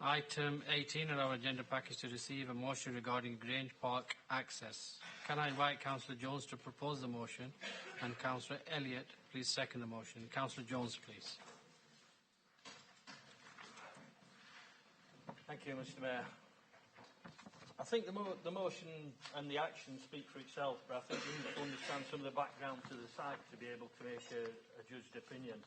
Item 18 on our agenda package to receive a motion regarding Grange Park access. Can I invite Councillor Jones to propose the motion and Councillor Elliott please second the motion. Councillor Jones, please. Thank you, Mr. Mayor. I think the motion and the action speak for itself, but I think we need to understand some of the background to the site to be able to make a judged opinion.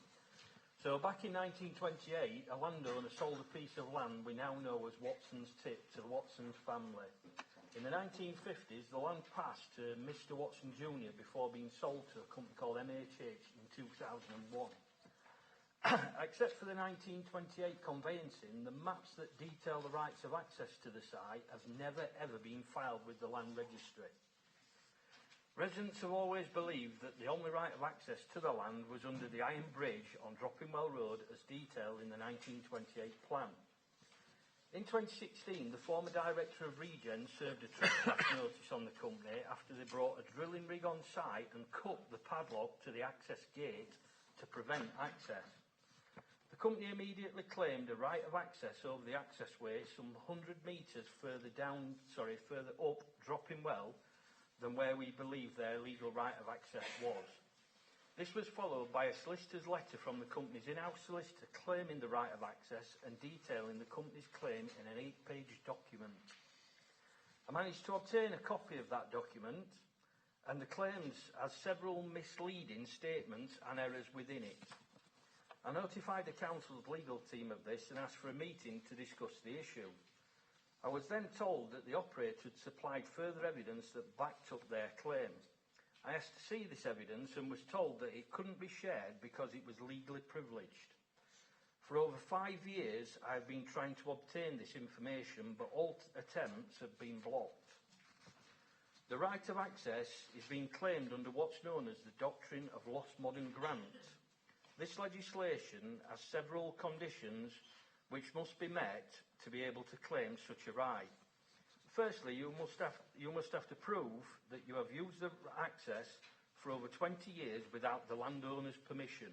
So back in 1928, a landowner sold a piece of land we now know as Watson's Tip to the Watson's family. In the 1950s, the land passed to Mr. Watson Jr. before being sold to a company called MHH in 2001. Except for the 1928 conveyancing, the maps that detail the rights of access to the site have never ever been filed with the land registry. Residents have always believed that the only right of access to the land was under the iron bridge on Droppingwell Road as detailed in the 1928 plan. In 2016, the former director of Regen served a trespass notice on the company after they brought a drilling rig on site and cut the padlock to the access gate to prevent access. The company immediately claimed a right of access over the accessway some 100 metres further up Droppingwell than where we believe their legal right of access was. This was followed by a solicitor's letter from the company's in-house solicitor claiming the right of access and detailing the company's claim in an 8-page document. I managed to obtain a copy of that document, and the claims has several misleading statements and errors within it. I notified the council's legal team of this and asked for a meeting to discuss the issue. I was then told that the operator had supplied further evidence that backed up their claim. I asked to see this evidence and was told that it couldn't be shared because it was legally privileged. For over 5 years, I have been trying to obtain this information, but all attempts have been blocked. The right of access is being claimed under what's known as the doctrine of lost modern grant. This legislation has several conditions which must be met to be able to claim such a right. Firstly, you must have to prove that you have used the access for over 20 years without the landowner's permission.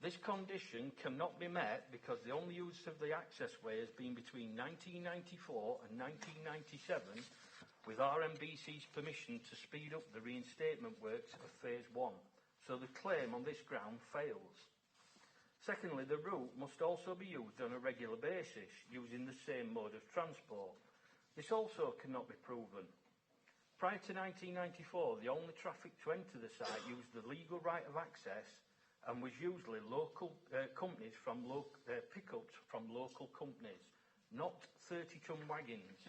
This condition cannot be met because the only use of the accessway has been between 1994 and 1997 with RMBC's permission to speed up the reinstatement works of Phase 1. So the claim on this ground fails. Secondly, the route must also be used on a regular basis, using the same mode of transport. This also cannot be proven. Prior to 1994, the only traffic to enter the site used the legal right of access and was usually local companies from pickups from local companies, not 30-ton wagons.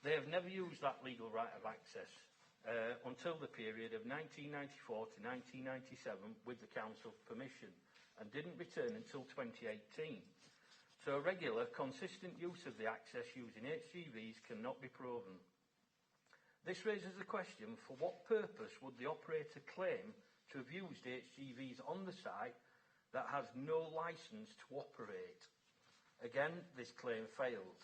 They have never used that legal right of access until the period of 1994 to 1997 with the council's permission, and didn't return until 2018. So regular, consistent use of the access using HGVs cannot be proven. This raises the question, for what purpose would the operator claim to have used HGVs on the site that has no licence to operate? Again, this claim fails.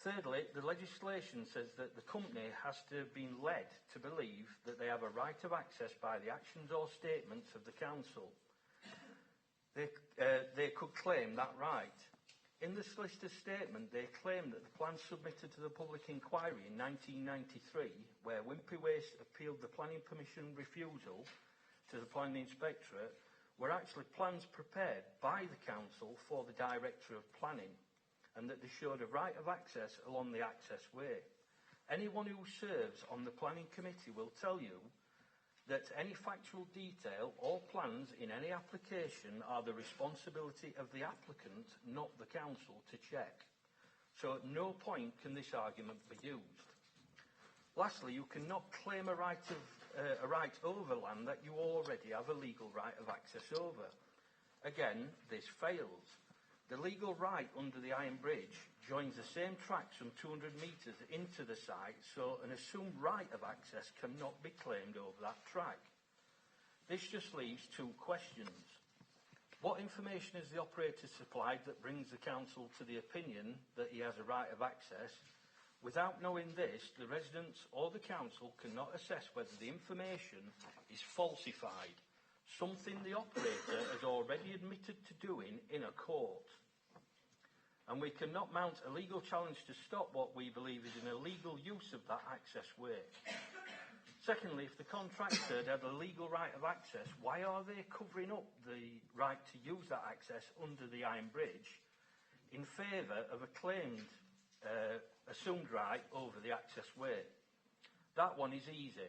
Thirdly, the legislation says that the company has to have been led to believe that they have a right of access by the actions or statements of the council. They could claim that right. In the solicitor's statement, they claim that the plans submitted to the public inquiry in 1993, where Wimpy Waste appealed the planning permission refusal to the planning inspectorate, were actually plans prepared by the council for the director of planning, and that they showed a right of access along the access way. Anyone who serves on the planning committee will tell you that any factual detail or plans in any application are the responsibility of the applicant, not the council, to check. So at no point can this argument be used. Lastly, you cannot claim a right over land that you already have a legal right of access over. Again, this fails. The legal right under the Iron Bridge joins the same track some 200 metres into the site, so an assumed right of access cannot be claimed over that track. This just leaves two questions. What information has the operator supplied that brings the council to the opinion that he has a right of access? Without knowing this, the residents or the council cannot assess whether the information is falsified, something the operator has already admitted to doing in a court. and we cannot mount a legal challenge to stop what we believe is an illegal use of that access way. Secondly, if the contractor had a legal right of access, why are they covering up the right to use that access under the Iron Bridge in favour of a claimed assumed right over the access way? That one is easy.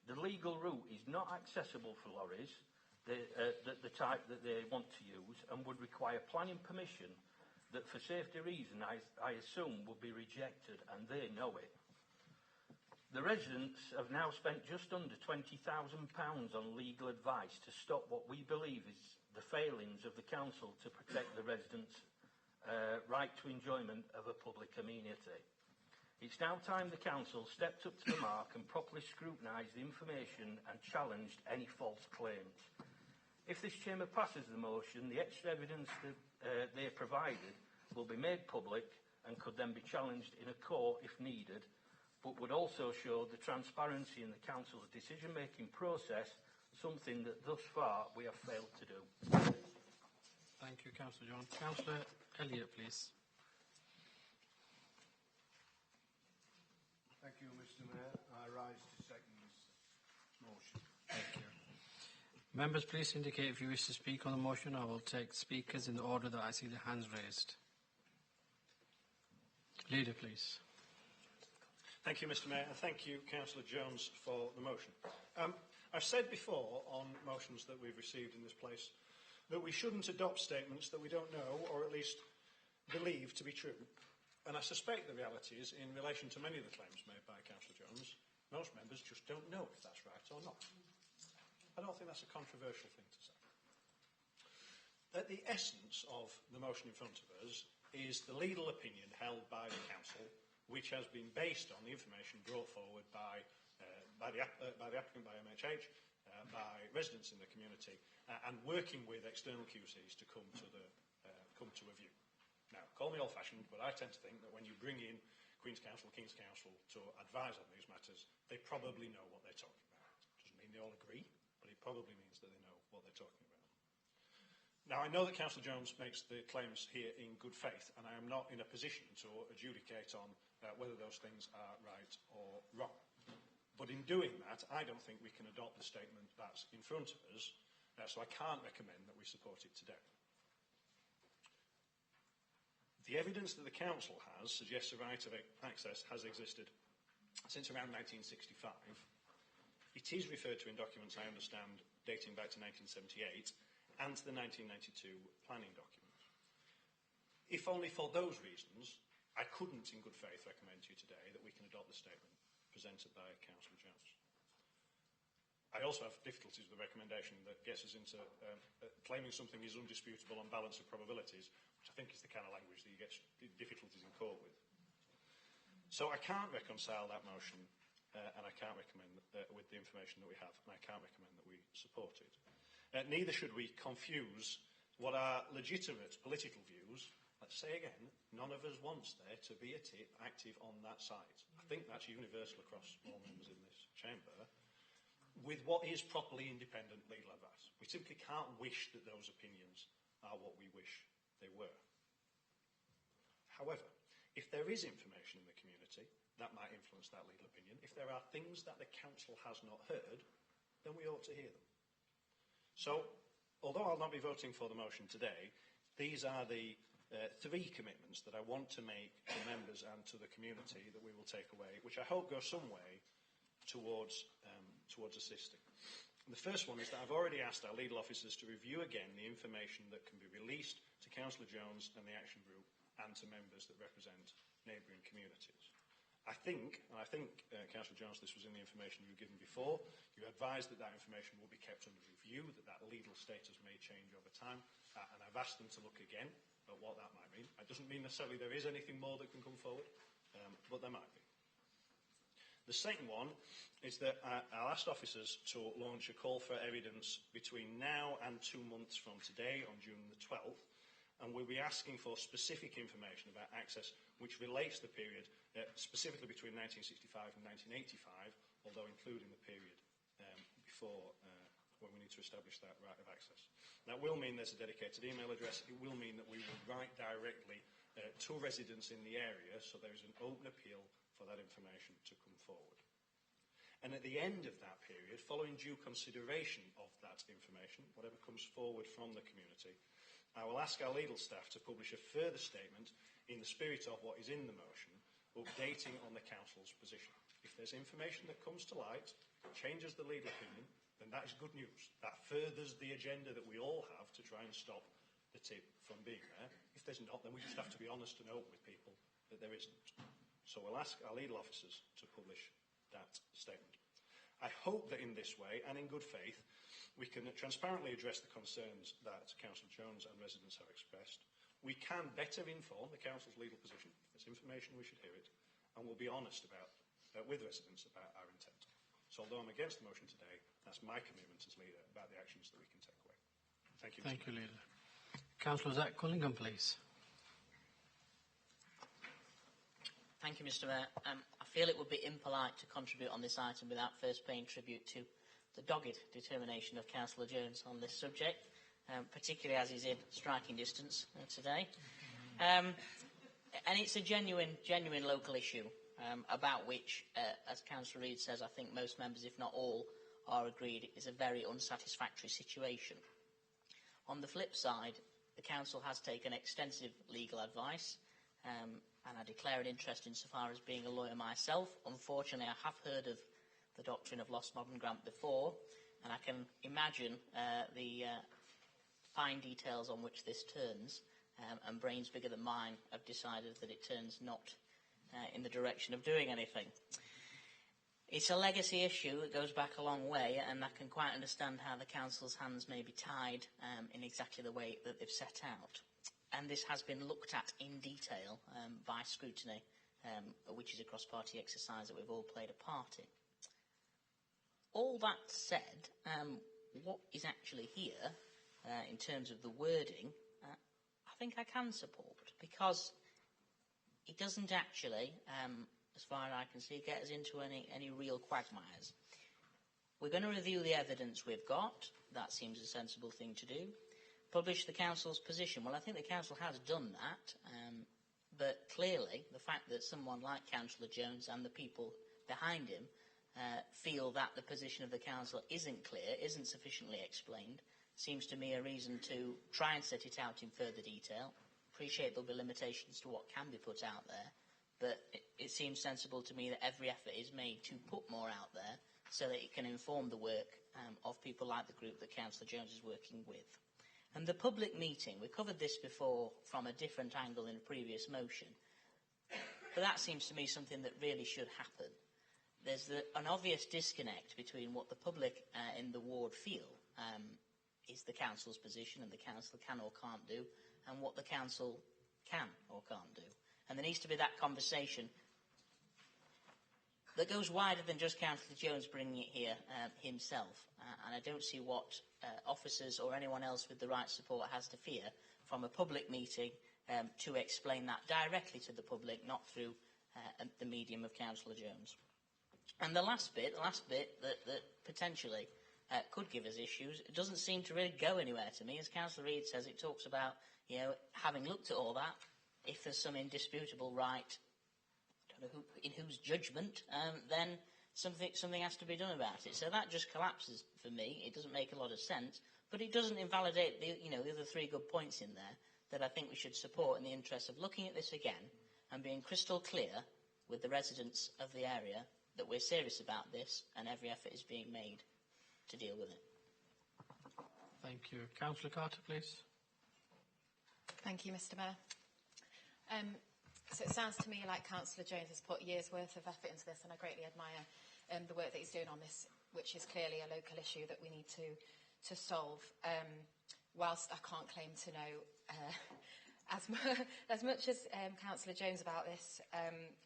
The legal route is not accessible for lorries, the type that they want to use, and would require planning permission that for safety reasons I assume would be rejected, and they know it. The residents have now spent just under £20,000 on legal advice to stop what we believe is the failings of the council to protect the residents' right to enjoyment of a public amenity. It's now time the council stepped up to the mark and properly scrutinised the information and challenged any false claims. If this chamber passes the motion, the extra evidence that they provided will be made public and could then be challenged in a court if needed, but would also show the transparency in the council's decision-making process, something that thus far we have failed to do. Thank you, Councillor John. Councillor Elliott, please. Thank you, Mr. Mayor. I rise to second this motion. Thank you. Members, please indicate if you wish to speak on the motion. I will take speakers in the order that I see the hands raised. Leader, please. Thank you, Mr. Mayor, and thank you, Councillor Jones, for the motion. I've said before on motions that we've received in this place that we shouldn't adopt statements that we don't know or at least believe to be true. And I suspect the reality is, in relation to many of the claims made by Councillor Jones, most members just don't know if that's right or not. I don't think that's a controversial thing to say. At the essence of the motion in front of us is the legal opinion held by the Council, which has been based on the information brought forward by the applicant, by MHH, by residents in the community, and working with external QCs to come to a view. Now, call me old-fashioned, but I tend to think that when you bring in Queen's Counsel, King's Counsel to advise on these matters, they probably know what they're talking about. Doesn't mean they all agree, but it probably means that they know what they're talking about. Now, I know that Councillor Jones makes the claims here in good faith, and I am not in a position to adjudicate on whether those things are right or wrong. But in doing that, I don't think we can adopt the statement that's in front of us, so I can't recommend that we support it today. The evidence that the Council has suggests a right of access has existed since around 1965. It is referred to in documents, I understand, dating back to 1978 and to the 1992 planning document. If only for those reasons, I couldn't in good faith recommend to you today that we can adopt the statement presented by Councillor Jones. I also have difficulties with the recommendation that gets us into claiming something is undisputable on balance of probabilities, which I think is the kind of language that you get difficulties in court with. So I can't reconcile that motion, and I can't recommend with the information that we have, and I can't recommend that we support it. Neither should we confuse what are legitimate political views. Let's say again, none of us wants there to be a tip active on that site. I think that's universal across all members in this chamber, with what is properly independent legal advice. We simply can't wish that those opinions are what we wish they were. However, if there is information in the community that might influence that legal opinion, if there are things that the Council has not heard, then we ought to hear them. So, although I'll not be voting for the motion today, these are the three commitments that I want to make to members and to the community that we will take away, which I hope go some way towards assisting. And the first one is that I've already asked our legal officers to review again the information that can be released to Councillor Jones and the Action Group and to members that represent neighbouring communities. I think, Councillor Jones, this was in the information you were given before, you advised that that information will be kept under review, that legal status may change over time, and I've asked them to look again at what that might mean. It doesn't mean necessarily there is anything more that can come forward, but there might be. The second one is that I'll ask officers to launch a call for evidence between now and 2 months from today, on June the 12th, and we'll be asking for specific information about access which relates to the period specifically between 1965 and 1985, although including the period before when we need to establish that right of access. That will mean there's a dedicated email address. It will mean that we will write directly to residents in the area, so there is an open appeal for that information to come forward. And at the end of that period, following due consideration of that information, whatever comes forward from the community, I will ask our legal staff to publish a further statement in the spirit of what is in the motion, updating on the council's position. If there's information that comes to light that changes the legal opinion, then that is good news. That furthers the agenda that we all have to try and stop the tip from being there. If there's not, then we just have to be honest and open with people that there isn't. So we'll ask our legal officers to publish that statement. I hope that in this way, and in good faith, we can transparently address the concerns that Councillor Jones and residents have expressed. We can better inform the Council's legal position. If there's information, we should hear it. And we'll be honest with residents about our intent. So although I'm against the motion today, that's my commitment as leader about the actions that we can take away. Thank you. Thank you, Leader. Councillor Zach Cullingham, please. Thank you, Mr. Mayor. I feel it would be impolite to contribute on this item without first paying tribute to the dogged determination of Councillor Jones on this subject, particularly as he's in striking distance today. And it's a genuine local issue about which, as Councillor Reid says, I think most members, if not all, are agreed it is a very unsatisfactory situation. On the flip side, the Council has taken extensive legal advice, and I declare an interest insofar as being a lawyer myself. Unfortunately, I have heard of the doctrine of lost modern grant before, and I can imagine the fine details on which this turns, and brains bigger than mine have decided that it turns not in the direction of doing anything. It's a legacy issue that goes back a long way, and I can quite understand how the Council's hands may be tied in exactly the way that they've set out. And this has been looked at in detail by scrutiny, which is a cross-party exercise that we've all played a part in. All that said, what is actually here, in terms of the wording, I think I can support, because it doesn't actually, as far as I can see, get us into any real quagmires. We're going to review the evidence we've got. That seems a sensible thing to do. Publish the Council's position. Well, I think the Council has done that, but clearly the fact that someone like Councillor Jones and the people behind him feel that the position of the Council isn't clear, isn't sufficiently explained, seems to me a reason to try and set it out in further detail. Appreciate there'll be limitations to what can be put out there, but it seems sensible to me that every effort is made to put more out there so that it can inform the work of people like the group that Councillor Jones is working with. And the public meeting, we covered this before from a different angle in a previous motion, but that seems to me something that really should happen. There's an obvious disconnect between what the public in the ward feel is the Council's position and the Council can or can't do, and what the Council can or can't do. And there needs to be that conversation that goes wider than just Councillor Jones bringing it here himself. And I don't see what officers or anyone else with the right support has to fear from a public meeting to explain that directly to the public, not through the medium of Councillor Jones. And the last bit that potentially could give us issues, it doesn't seem to really go anywhere to me. As Councillor Reid says, it talks about, having looked at all that, if there's some indisputable right, I don't know in whose judgment, then something has to be done about it. So that just collapses for me. It doesn't make a lot of sense, but it doesn't invalidate the other three good points in there that I think we should support in the interest of looking at this again and being crystal clear with the residents of the area that we're serious about this and every effort is being made to deal with it. Thank you. Councillor Carter, please. Thank you, Mr. Mayor. So it sounds to me like Councillor Jones has put years' worth of effort into this, and I greatly admire the work that he's doing on this, which is clearly a local issue that we need to solve. Whilst I can't claim to know as much as Councillor Jones about this,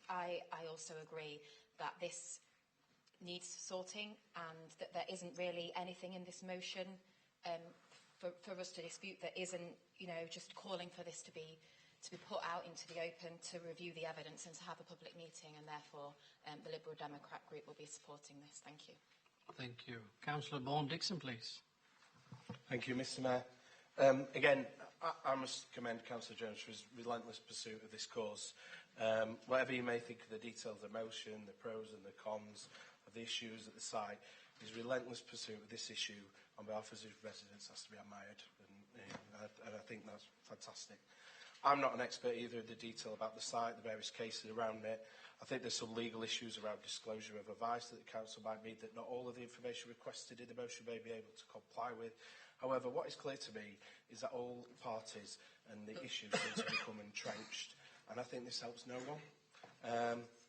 I also agree that this needs sorting and that there isn't really anything in this motion for us to dispute that isn't, just calling for this to be put out into the open, to review the evidence and to have a public meeting, and therefore the Liberal Democrat group will be supporting this. Thank you. Thank you. Councillor Bourne-Dixon, please. Thank you, Mr. Mayor. Again, I must commend Councillor Jones for his relentless pursuit of this cause. Whatever you may think of the details of the motion, the pros and the cons of the issues at the site, his relentless pursuit of this issue on behalf of his residents has to be admired, and I think that's fantastic. I'm not an expert either in the detail about the site, the various cases around it. I think there's some legal issues around disclosure of advice that the council might need that not all of the information requested in the motion may be able to comply with. However, what is clear to me is that all parties and the issues seem to become entrenched, and I think this helps no one.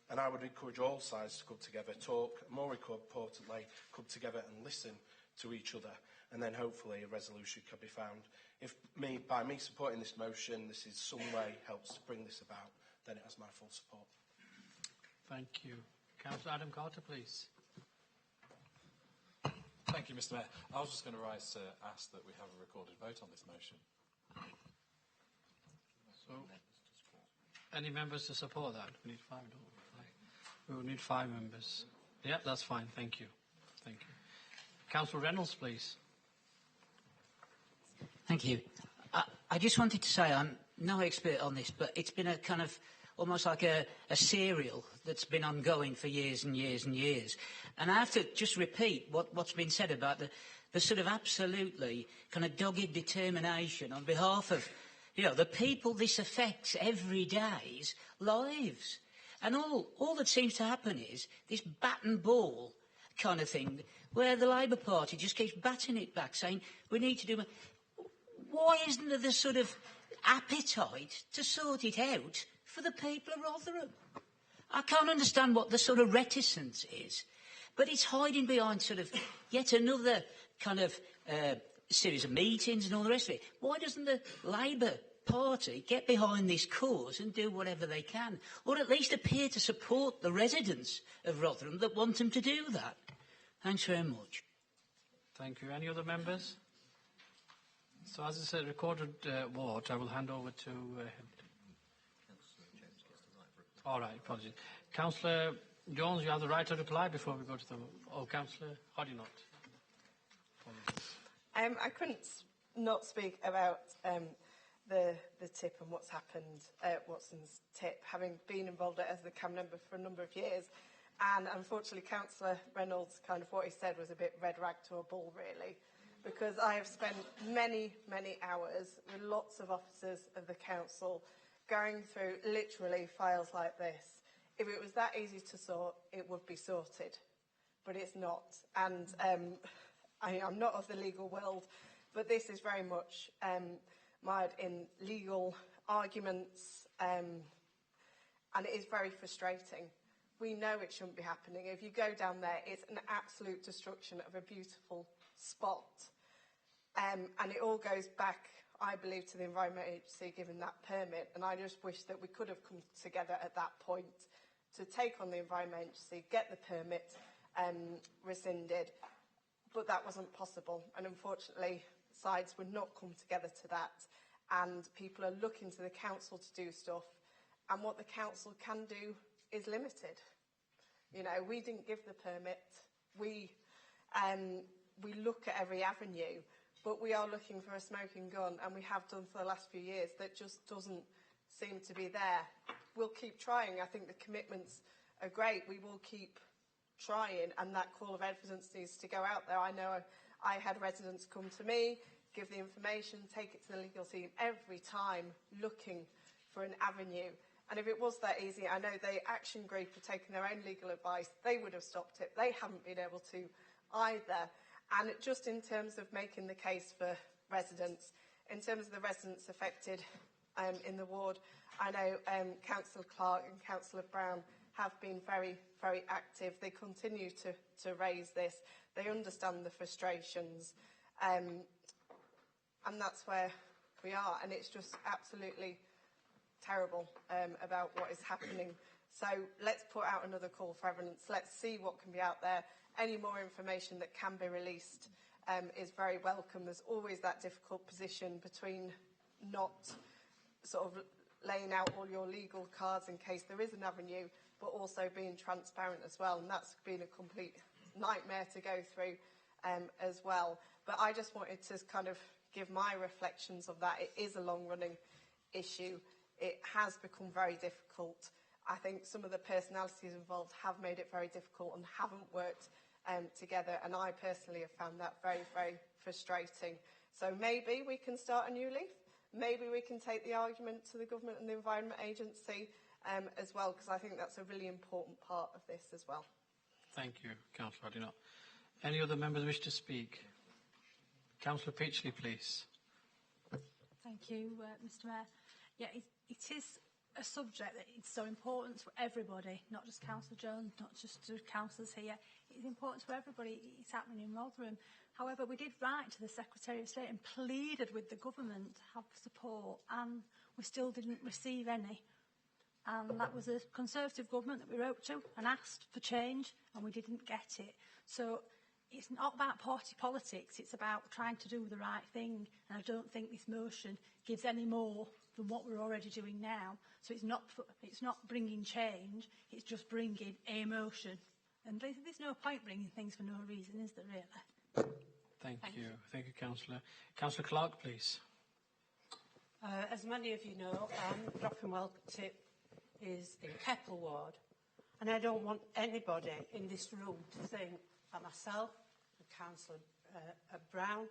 And I would encourage all sides to come together, talk, and more importantly, come together and listen to each other, and then hopefully a resolution can be found. If by me supporting this motion, this in some way helps to bring this about, then it has my full support. Thank you. Councillor Adam Carter, please. Thank you, Mr. Mayor. I was just going to ask that we have a recorded vote on this motion. So, any members to support that? We need 5, don't we? We will need 5 members. Yeah, that's fine. Thank you. Thank you. Councillor Reynolds, please. Thank you. I just wanted to say I'm no expert on this, but it's been a kind of almost like a serial that's been ongoing for years and years and years. And I have to just repeat what's been said about the sort of absolutely kind of dogged determination on behalf of, the people this affects every day's lives. And all that seems to happen is this bat and ball kind of thing where the Labour Party just keeps batting it back, saying we need to do... Why isn't there the sort of appetite to sort it out for the people of Rotherham? I can't understand what the sort of reticence is, but it's hiding behind sort of yet another kind of series of meetings and all the rest of it. Why doesn't the Labour Party get behind this cause and do whatever they can, or at least appear to support the residents of Rotherham that want them to do that? Thanks very much. Thank you. Any other members? So, as I said, recorded vote, I will hand over to all right, apologies. Councillor Jones, you have the right to reply before we go to the... Oh, Councillor Hodinott. I couldn't not speak about the tip and what's happened at Watson's tip, having been involved as the CAM member for a number of years. And unfortunately, Councillor Reynolds, kind of what he said was a bit red rag to a bull, really. Because I have spent many, many hours with lots of officers of the council going through literally files like this. If it was that easy to sort, it would be sorted. But it's not. And I'm not of the legal world, but this is very much mired in legal arguments, and it is very frustrating. We know it shouldn't be happening. If you go down there, it's an absolute destruction of a beautiful spot. And it all goes back, I believe, to the Environment Agency giving that permit. And I just wish that we could have come together at that point to take on the Environment Agency, get the permit rescinded. But that wasn't possible. And unfortunately, sides would not come together to that. And people are looking to the council to do stuff. And what the council can do is limited. We didn't give the permit. We look at every avenue, but we are looking for a smoking gun, and we have done for the last few years. That just doesn't seem to be there. We'll keep trying. I think the commitments are great. We will keep trying, and that call of evidence needs to go out there. I know I had residents come to me, give the information, take it to the legal team every time, looking for an avenue. And if it was that easy, I know the action group are taking their own legal advice. They would have stopped it. They haven't been able to either. And just in terms of making the case for residents, in terms of the residents affected in the ward, I know Councillor Clark and Councillor Browne have been very, very active. They continue to raise this. They understand the frustrations. And that's where we are. And it's just absolutely terrible about what is happening. So let's put out another call for evidence. Let's see what can be out there. Any more information that can be released is very welcome. There's always that difficult position between not sort of laying out all your legal cards in case there is an avenue, but also being transparent as well. And that's been a complete nightmare to go through as well. But I just wanted to kind of give my reflections of that. It is a long-running issue. It has become very difficult. I think some of the personalities involved have made it very difficult and haven't worked together, and I personally have found that very, very frustrating. So maybe we can start a new leaf. Maybe we can take the argument to the Government and the Environment Agency as well, because I think that's a really important part of this as well. Thank you, Councillor Adinot. Any other members wish to speak? Councillor Peachley, please. Thank you, Mr Mayor. Yeah, it is a subject that is so important to everybody, not just Councillor Jones, not just to councillors here. It's important to everybody. It's happening in Rotherham. However, we did write to the Secretary of State and pleaded with the government to have support, and we still didn't receive any. And that was a Conservative government that we wrote to and asked for change, and we didn't get it. So it's not about party politics, it's about trying to do the right thing, and I don't think this motion gives any more than what we're already doing now. So it's not bringing change, it's just bringing a motion. And there's no point bringing things for no reason, is there really? Thank you. Thank you, Councillor. Councillor Clark, please. As many of you know, Droppingwell Tip is in Keppel Ward, and I don't want anybody in this room to think that myself and Councillor Browne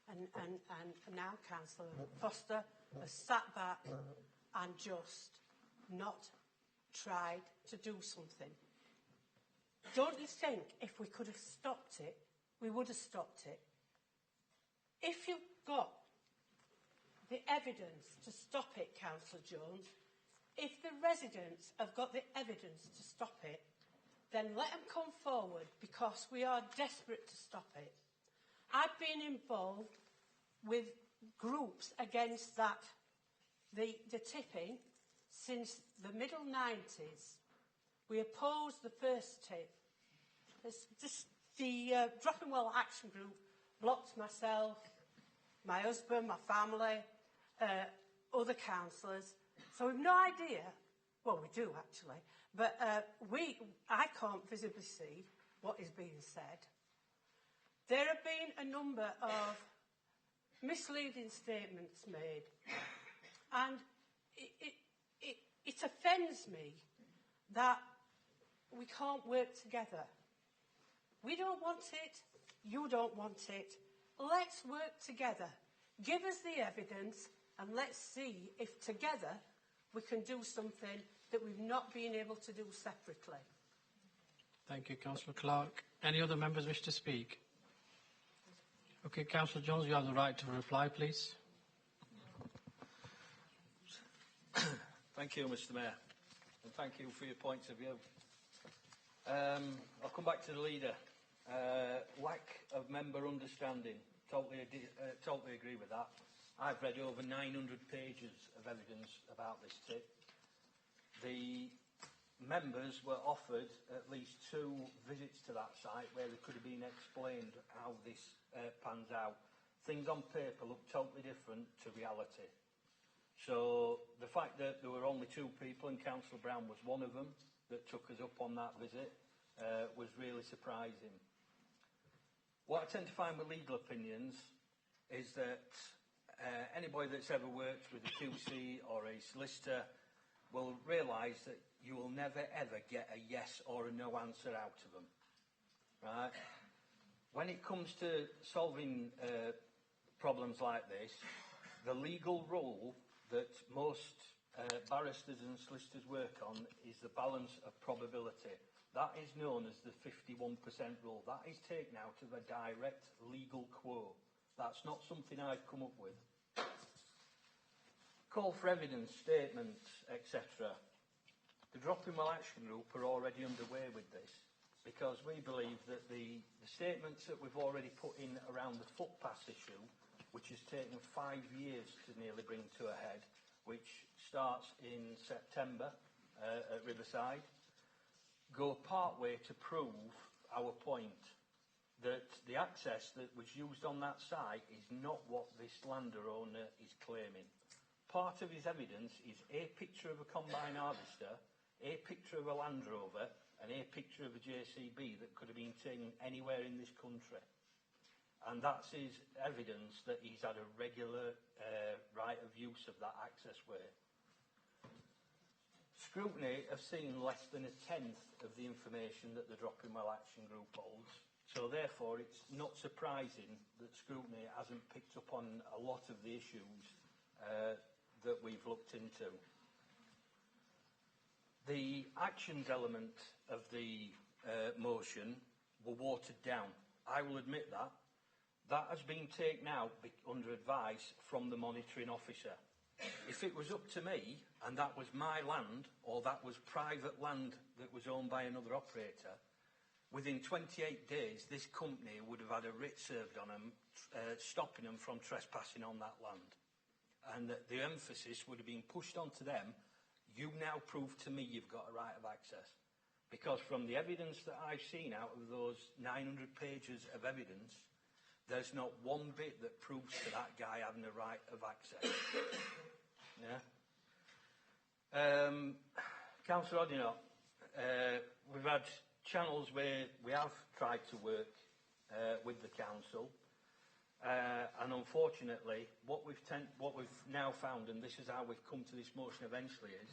and now Councillor Foster have sat back and just not tried to do something. Don't you think if we could have stopped it, we would have stopped it? If you've got the evidence to stop it, Councillor Jones, if the residents have got the evidence to stop it, then let them come forward, because we are desperate to stop it. I've been involved with groups against that, the tipping, since the middle 90s. We opposed the first tip. The Droppingwell Action Group blocked myself, my husband, my family, other councillors. So we've no idea, well, we do actually, but I can't visibly see what is being said. There have been a number of misleading statements made, and it offends me that we can't work together. We don't want it, you don't want it. Let's work together. Give us the evidence, and let's see if together we can do something that we've not been able to do separately. Thank you, Councillor Clark. Any other members wish to speak? Okay, Councillor Jones, you have the right to reply, please. Thank you, Mr Mayor, and thank you for your points of view. I'll come back to the leader. Lack of member understanding. Totally agree with that. I've read over 900 pages of evidence about this tip. The members were offered at least 2 visits to that site where they could have been explained how this pans out. Things on paper look totally different to reality. So the fact that there were only 2 people, and Councillor Browne was one of them, that took us up on that visit was really surprising. What I tend to find with legal opinions is that anybody that's ever worked with a QC or a solicitor will realise that you will never ever get a yes or a no answer out of them. Right? When it comes to solving problems like this, the legal rule that most barristers and solicitors work on is the balance of probability. That is known as the 51% rule. That is taken out of a direct legal quote. That's not something I've come up with. Call for evidence, statements, etc. The Droppingwell Action Group are already underway with this, because we believe that the statements that we've already put in around the footpath issue, which has taken 5 years to nearly bring to a head, which starts in September at Riverside, go part way to prove our point that the access that was used on that site is not what this landowner is claiming. Part of his evidence is a picture of a combine harvester, a picture of a Land Rover, and a picture of a JCB that could have been taken anywhere in this country. and that's his evidence that he's had a regular right of use of that access way. Scrutiny have seen less than a tenth of the information that the Dropping Well Action Group holds, so therefore it's not surprising that scrutiny hasn't picked up on a lot of the issues that we've looked into. The actions element of the motion were watered down. I will admit that. That has been taken out under advice from the monitoring officer. If it was up to me, and that was my land, or that was private land that was owned by another operator, within 28 days, this company would have had a writ served on them, stopping them from trespassing on that land. And the emphasis would have been pushed onto them. You now prove to me you've got a right of access. Because from the evidence that I've seen out of those 900 pages of evidence, there's not one bit that proves to that guy having a right of access. Yeah. Councillor Oddinott, we've had channels where we have tried to work with the council, and unfortunately, what we've now found, and this is how we've come to this motion eventually, is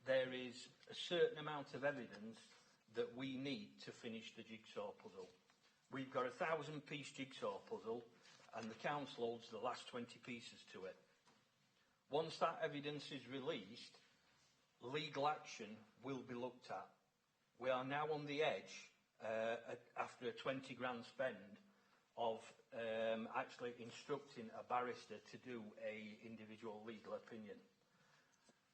there is a certain amount of evidence that we need to finish the jigsaw puzzle. We've got a 1,000-piece jigsaw puzzle, and the council holds the last 20 pieces to it. Once that evidence is released, legal action will be looked at. We are now on the edge, after a 20 grand spend, of actually instructing a barrister to do an individual legal opinion.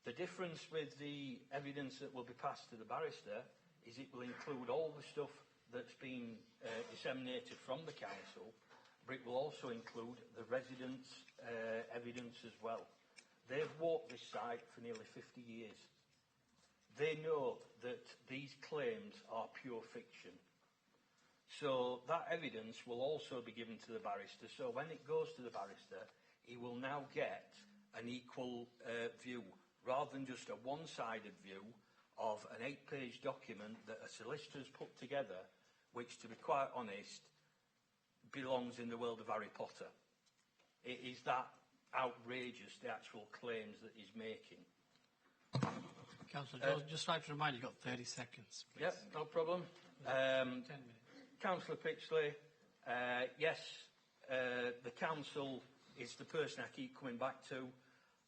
The difference with the evidence that will be passed to the barrister is it will include all the stuff that's been disseminated from the council, but it will also include the residents' evidence as well. They've walked this site for nearly 50 years. They know that these claims are pure fiction. So that evidence will also be given to the barrister. So when it goes to the barrister, he will now get an equal view, rather than just a one-sided view of an 8-page document that a solicitor's put together, which, to be quite honest, belongs in the world of Harry Potter. It is that outrageous, the actual claims that he's making. Councillor Jones, just like to remind you, you've got 30 seconds, please. Yep, no problem. 10 minutes. Councillor Pitchley, yes, the council is the person I keep coming back to.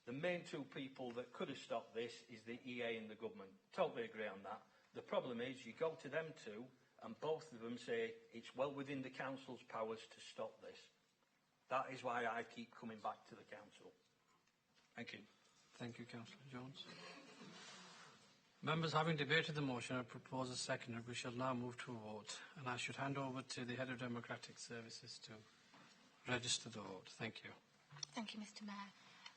The main two people that could have stopped this is the EA and the government. Totally agree on that. The problem is you go to them two and both of them say it's well within the council's powers to stop this. That is why I keep coming back to the council. Thank you. Thank you, Councillor Jones. Members, having debated the motion, I propose a seconder. We shall now move to a vote, and I should hand over to the Head of Democratic Services to register the vote. Thank you. Thank you, Mr. Mayor.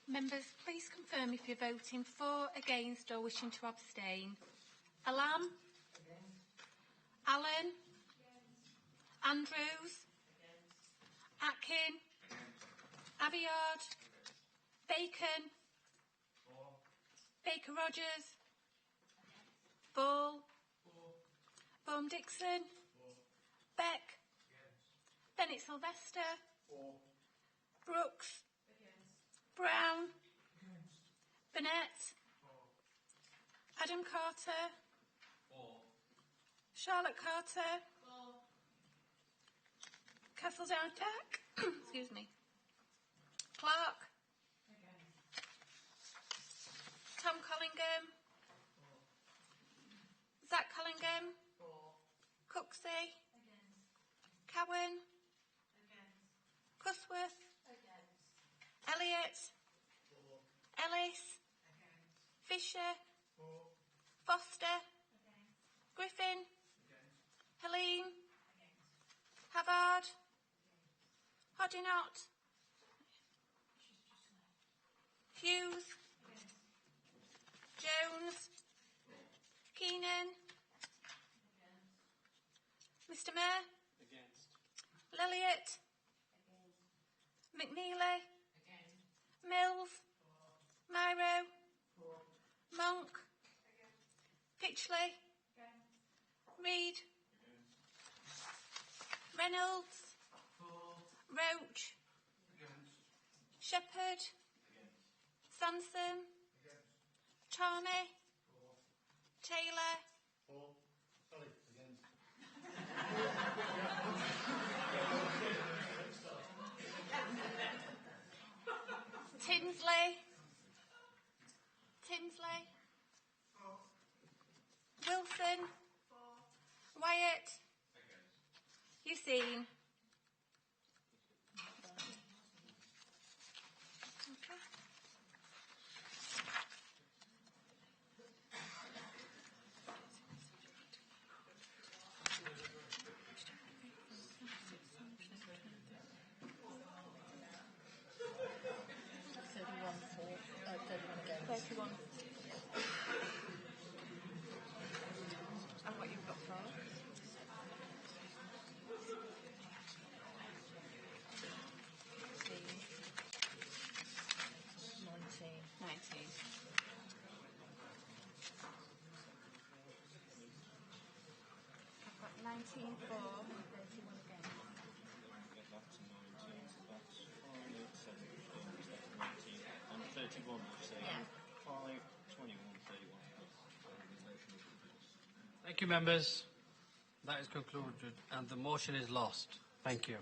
Members, please confirm if you're voting for, against or wishing to abstain. Alam? Against. Allen? Against. Andrews? Against. Atkin? Against. Aveyard? Against. Bacon? For. Baker Rogers? Against. Ball? For. Bohm Dixon? For. Beck? Against. Bennett Sylvester? For. Brooks? Brown? Against. Burnett? For. Adam Carter? For. Charlotte Carter? For. Castledown-Tack? Excuse me. Clark? Against. Tom Collingham? For. Zach Collingham? For. Cooksey? Against. Cowan? Against. Cusworth? Elliott? For. Ellis? Against. Fisher? For. Foster? Against. Griffin? Against. Helene? Against. Havard? Against. Hoddinott? Hughes? Against. Jones? Keenan? Against. Mr. Mayor? Against. Lilliot? Against. McNeely? Mills? For. Myro? For. Monk? Against. Pitchley? Against. Reid? Against. Reynolds? For. Roach? Shepherd? Sansom? Charmy? Taylor? Tinsley? Wilson? Wyatt? Hussein? Okay. And what you've got for? 19. I've got 19 for and 31 again. Get that to 19, so that's 5, 7, 15, 19, and 31, you say? Yeah. 5, 21, 31. Thank you, members. That is concluded, and the motion is lost. Thank you.